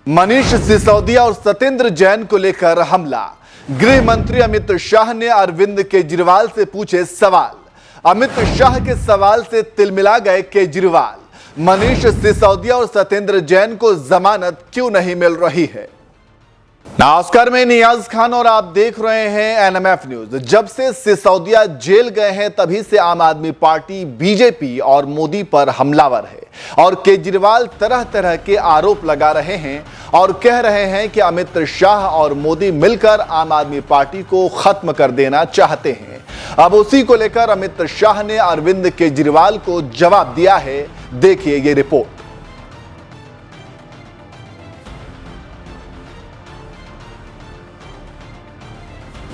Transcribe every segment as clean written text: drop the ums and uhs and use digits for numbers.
मनीष सिसोदिया और सत्येंद्र जैन को लेकर हमला। गृह मंत्री अमित शाह ने अरविंद केजरीवाल से पूछे सवाल। अमित शाह के सवाल से तिलमिला गए केजरीवाल। मनीष सिसोदिया और सत्येंद्र जैन को जमानत क्यों नहीं मिल रही है? नमस्कार, मैं नियाज खान और आप देख रहे हैं एनएमएफ न्यूज। जब से सिसोदिया जेल गए हैं तभी से आम आदमी पार्टी, बीजेपी और मोदी पर हमलावर है और केजरीवाल तरह तरह के आरोप लगा रहे हैं और कह रहे हैं कि अमित शाह और मोदी मिलकर आम आदमी पार्टी को खत्म कर देना चाहते हैं। अब उसी को लेकर अमित शाह ने अरविंद केजरीवाल को जवाब दिया है। देखिए ये रिपोर्ट।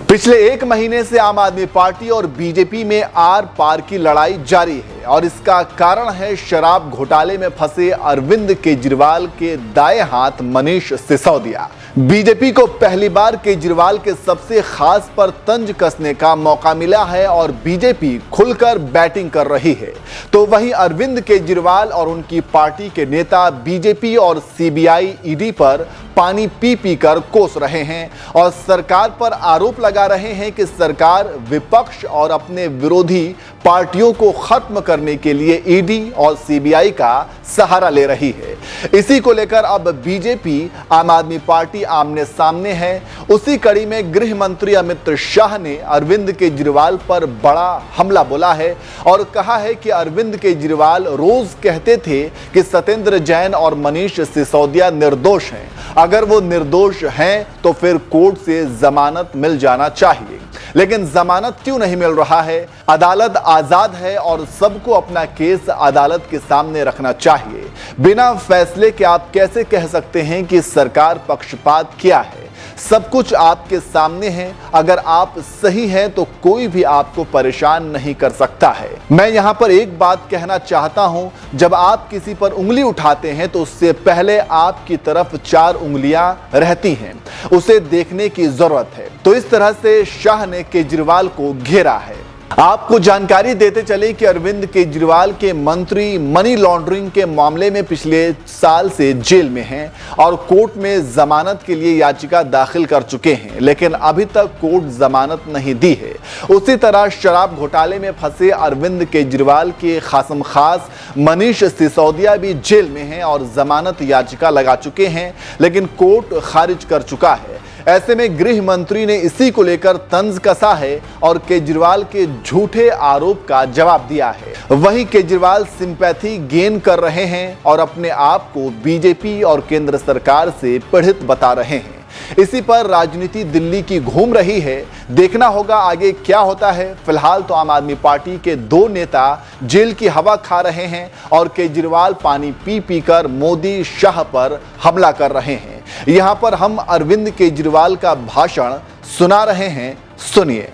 पिछले एक महीने से आम आदमी पार्टी और बीजेपी में आर पार की लड़ाई जारी है और इसका कारण है शराब घोटाले में फंसे अरविंद केजरीवाल के दाएं हाथ मनीष सिसोदिया। बीजेपी को पहली बार केजरीवाल के सबसे खास पर तंज कसने का मौका मिला है और बीजेपी खुलकर बैटिंग कर रही है, तो वहीं अरविंद केजरीवाल और उनकी पार्टी के नेता बीजेपी और सीबीआई, ईडी पर पानी पी पी कर कोस रहे हैं और सरकार पर आरोप लगा रहे हैं कि सरकार विपक्ष और अपने विरोधी पार्टियों को खत्म करने के लिए ईडी और सीबीआई का सहारा ले रही है। इसी को लेकर अब बीजेपी, आम आदमी पार्टी आमने सामने है। उसी कड़ी में गृह मंत्री अमित शाह ने अरविंद केजरीवाल पर बड़ा हमला बोला है और कहा है कि अरविंद केजरीवाल रोज कहते थे कि सत्येंद्र जैन और मनीष सिसोदिया निर्दोष हैं। अगर वो निर्दोष हैं तो फिर कोर्ट से जमानत मिल जाना चाहिए, लेकिन जमानत क्यों नहीं मिल रहा है? अदालत आजाद है और सबको अपना केस अदालत के सामने रखना चाहिए। बिना फैसले के आप कैसे कह सकते हैं कि सरकार पक्षपात किया है? सब कुछ आपके सामने है। अगर आप सही हैं तो कोई भी आपको परेशान नहीं कर सकता है। मैं यहां पर एक बात कहना चाहता हूं, जब आप किसी पर उंगली उठाते हैं तो उससे पहले आपकी तरफ 4 उंगलियां रहती हैं, उसे देखने की जरूरत है। तो इस तरह से शाह ने केजरीवाल को घेरा है। आपको जानकारी देते चले कि अरविंद केजरीवाल के मंत्री मनी लॉन्ड्रिंग के मामले में पिछले साल से जेल में हैं और कोर्ट में जमानत के लिए याचिका दाखिल कर चुके हैं, लेकिन अभी तक कोर्ट जमानत नहीं दी है। उसी तरह शराब घोटाले में फंसे अरविंद केजरीवाल के खासम खास मनीष सिसोदिया भी जेल में हैं और जमानत याचिका लगा चुके हैं, लेकिन कोर्ट खारिज कर चुका है। ऐसे में गृह मंत्री ने इसी को लेकर तंज कसा है और केजरीवाल के झूठे आरोप का जवाब दिया है। वहीं केजरीवाल सिंपैथी गेन कर रहे हैं और अपने आप को बीजेपी और केंद्र सरकार से पीड़ित बता रहे हैं। इसी पर राजनीति दिल्ली की घूम रही है। देखना होगा आगे क्या होता है। फिलहाल तो आम आदमी पार्टी के 2 नेता जेल की हवा खा रहे हैं और केजरीवाल पानी पी पी कर मोदी, शाह पर हमला कर रहे हैं। यहां पर हम अरविंद केजरीवाल का भाषण सुना रहे हैं, सुनिए।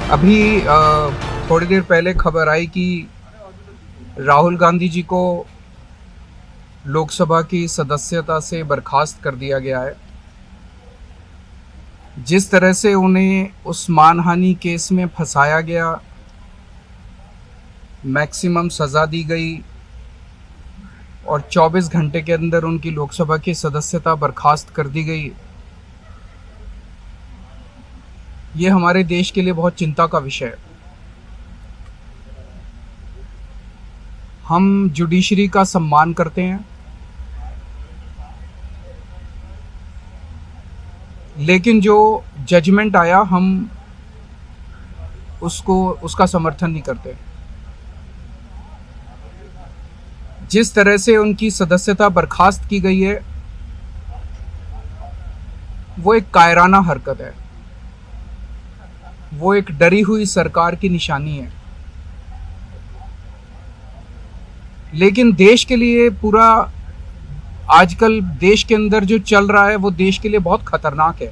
अभी थोड़ी देर पहले खबर आई कि राहुल गांधी जी को लोकसभा की सदस्यता से बर्खास्त कर दिया गया है। जिस तरह से उन्हें उस मानहानि केस में फंसाया गया, मैक्सिमम सज़ा दी गई और 24 घंटे के अंदर उनकी लोकसभा की सदस्यता बर्खास्त कर दी गई, ये हमारे देश के लिए बहुत चिंता का विषय है। हम जुडिशरी का सम्मान करते हैं, लेकिन जो जजमेंट आया हम उसका समर्थन नहीं करते। जिस तरह से उनकी सदस्यता बर्खास्त की गई है वो एक कायराना हरकत है, वो एक डरी हुई सरकार की निशानी है। लेकिन देश के लिए पूरा आजकल देश के अंदर जो चल रहा है वो देश के लिए बहुत खतरनाक है।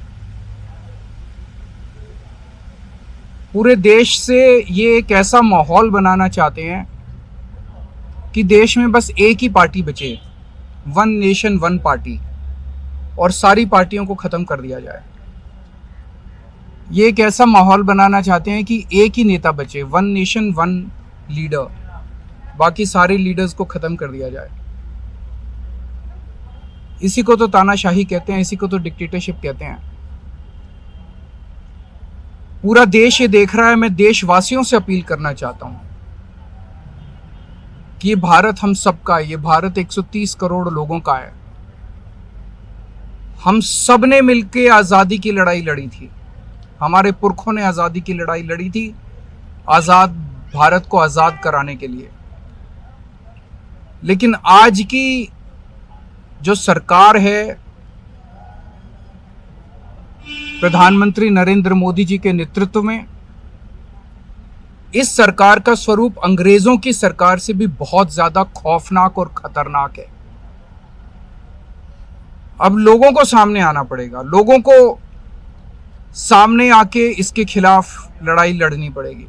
पूरे देश से ये एक ऐसा माहौल बनाना चाहते हैं कि देश में बस एक ही पार्टी बचे, 1 नेशन 1 पार्टी, और सारी पार्टियों को ख़त्म कर दिया जाए। ये एक ऐसा माहौल बनाना चाहते हैं कि एक ही नेता बचे, वन नेशन वन लीडर, बाकी सारे लीडर्स को खत्म कर दिया जाए। इसी को तो तानाशाही कहते हैं, इसी को तो डिक्टेटरशिप कहते हैं। पूरा देश ये देख रहा है। मैं देशवासियों से अपील करना चाहता हूं कि ये भारत हम सबका है, ये भारत 130 करोड़ लोगों का है। हम सब ने मिलकर आजादी की लड़ाई लड़ी थी, हमारे पुरखों ने आजादी की लड़ाई लड़ी थी, आजाद भारत को आजाद कराने के लिए। लेकिन आज की जो सरकार है, प्रधानमंत्री नरेंद्र मोदी जी के नेतृत्व में, इस सरकार का स्वरूप अंग्रेजों की सरकार से भी बहुत ज्यादा खौफनाक और खतरनाक है। अब लोगों को सामने आना पड़ेगा, लोगों को सामने आके इसके खिलाफ लड़ाई लड़नी पड़ेगी।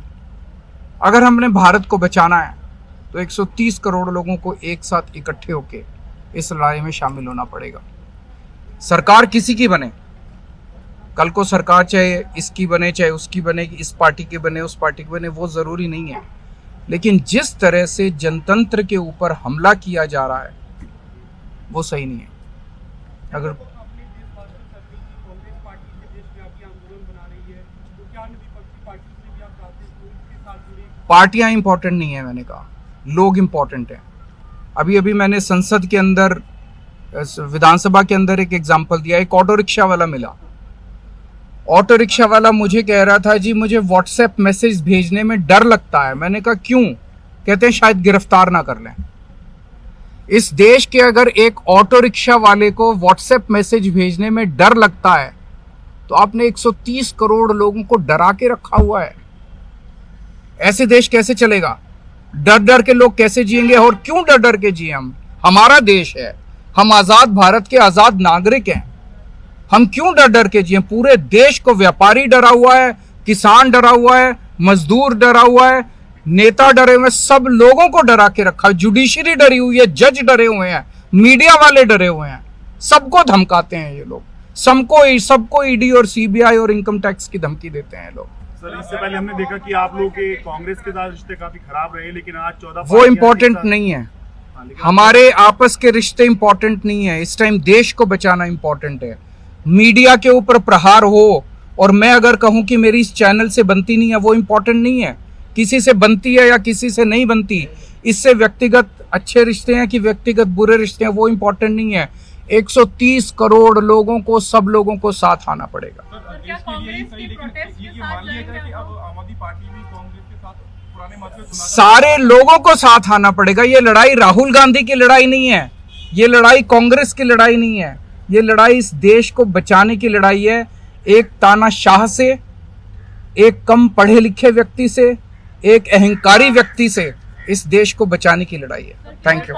अगर हमने भारत को बचाना है तो 130 करोड़ लोगों को एक साथ इकट्ठे होके इस लड़ाई में शामिल होना पड़ेगा। सरकार किसी की बने, कल को सरकार चाहे इसकी बने चाहे उसकी बने, इस पार्टी की बने उस पार्टी की बने, वो जरूरी नहीं है। लेकिन जिस तरह से जनतंत्र के ऊपर हमला किया जा रहा है वो सही नहीं है। अगर पार्टियां इंपॉर्टेंट नहीं है, मैंने कहा लोग इंपॉर्टेंट हैं। अभी अभी मैंने संसद के अंदर, विधानसभा के अंदर एक एग्जांपल दिया। एक ऑटो रिक्शा वाला मिला, ऑटो रिक्शा वाला मुझे कह रहा था जी मुझे व्हाट्सएप मैसेज भेजने में डर लगता है। मैंने कहा क्यों? कहते हैं शायद गिरफ्तार ना कर लें। इस देश के अगर एक ऑटो रिक्शा वाले को व्हाट्सएप मैसेज भेजने में डर लगता है तो आपने 130 करोड़ लोगों को डरा के रखा हुआ है। ऐसे देश कैसे चलेगा? डर डर के लोग कैसे जिएंगे? और क्यों डर डर के जिए? हम, हमारा देश है, हम आजाद भारत के आजाद नागरिक हैं, हम क्यों डर डर के जिए? पूरे देश को व्यापारी डरा हुआ है, किसान डरा हुआ है, मजदूर डरा हुआ है, नेता डरे हुए हैं, सब लोगों को डरा के रखा है। जुडिशरी डरी हुई है, जज डरे हुए हैं, मीडिया वाले डरे हुए हैं, सबको धमकाते हैं ये लोग, सबको ईडी और सीबीआई और इनकम टैक्स की धमकी देते हैं लोग। सर, इससे पहले हमने देखा कि आप लोगों के कांग्रेस के साथ रिश्ते काफी खराब रहे, लेकिन आज 14 वो इम्पोर्टेंट नहीं है। हमारे आपस के रिश्ते इंपॉर्टेंट नहीं है, इस टाइम देश को बचाना इंपॉर्टेंट है। मीडिया के ऊपर प्रहार हो और मैं अगर कहूं कि मेरी इस चैनल से बनती नहीं है, वो इंपॉर्टेंट नहीं है। किसी से बनती है या किसी से नहीं बनती, इससे व्यक्तिगत अच्छे रिश्ते हैं कि व्यक्तिगत बुरे रिश्ते हैं, वो इंपॉर्टेंट नहीं है। 130 करोड़ लोगों को, सब लोगों को साथ आना पड़ेगा। सारे लोगों को साथ आना पड़ेगा। ये लड़ाई राहुल गांधी की लड़ाई नहीं है, ये लड़ाई कांग्रेस की लड़ाई नहीं है, ये लड़ाई इस देश को बचाने की लड़ाई है। एक तानाशाह से, एक कम पढ़े लिखे व्यक्ति से, एक अहंकारी व्यक्ति से इस देश को बचाने की लड़ाई है। Thank you.